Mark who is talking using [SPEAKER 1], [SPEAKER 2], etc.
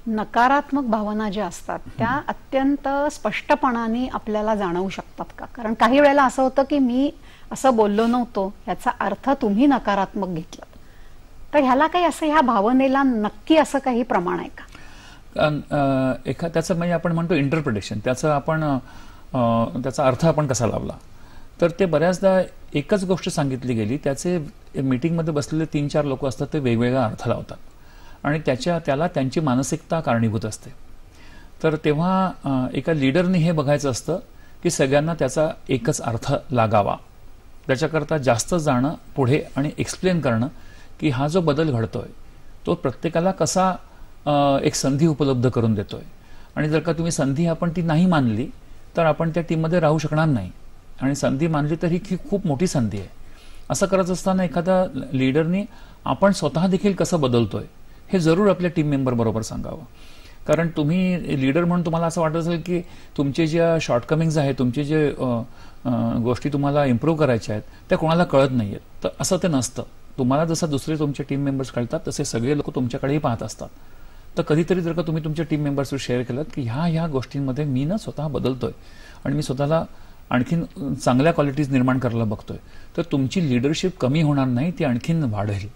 [SPEAKER 1] नकारात्मक भावना ज्या असतात त्या अत्यंत स्पष्टपणाने आपल्याला जाणवू शकतात का? कारण काही वेळेला असं होतं की मी असं बोललो नव्हतो याचा अर्थ तुम्ही नकारात्मक घेतला, तर ह्याला काही असं ह्या भावनेला नक्की असं काही प्रमाण आहे का?
[SPEAKER 2] त्याचं म्हणजे आपण म्हणतो इंटरप्रिटेशन, त्याचा अर्थ आपण कसा लावला, तर ते बऱ्याचदा एकच गोष्ट सांगितली गेली त्याचे मीटिंगमध्ये बसलेले 3-4 लोक असतात ते वेगवेगळा अर्थ लावतात आणि त्याला त्यांची मानसिकता कारणीभूत असते. तर तेव्हा एका लीडरने हे बघायचं असतं की सगळ्यांना त्याचा एकच अर्थ लागावा. त्याच्याकरता जास्त जाणं पुढे आणि एक्सप्लेन करणं की हा जो बदल घडतोय तो प्रत्येकाला कसा एक संधी उपलब्ध करून देतोय, आणि जर का तुम्ही संधी आपण ती नाही मानली तर आपण त्या टीममध्ये राहू शकणार नाही, आणि संधी मानली तर ही खूप मोठी संधी आहे. असं करत असताना एखादा लीडरनी आपण स्वतः देखील कसं बदलतोय हे जरूर आपल्या टीम मेंबर बरोबर सांगावं. कारण तुम्ही लीडर म्हणून तुम्हाला असं वाटत असेल की तुमचे ज्या शॉर्टकमिंग्स आहेत, तुमचे जे गोष्टी तुम्हाला इम्प्रूव्ह करायच्या आहेत त्या कोणाला कळत नाहीयेत, तर असं ते नसतं. तुम्हाला जसं दुसरे तुमचे टीम मेंबर्स कळतात तसे सगळे लोक तुमच्याकडेही पाहत असतात. तर कधीतरी जर का तुम्ही तुमच्या टीम मेंबर्सवर शेअर केलं की ह्या गोष्टींमध्ये मी ना स्वतः बदलतोय आणि मी स्वतःला आणखीन चांगल्या क्वालिटीज निर्माण करायला बघतोय, तर तुमची लीडरशिप कमी होणार नाही, ती आणखीन वाढेल.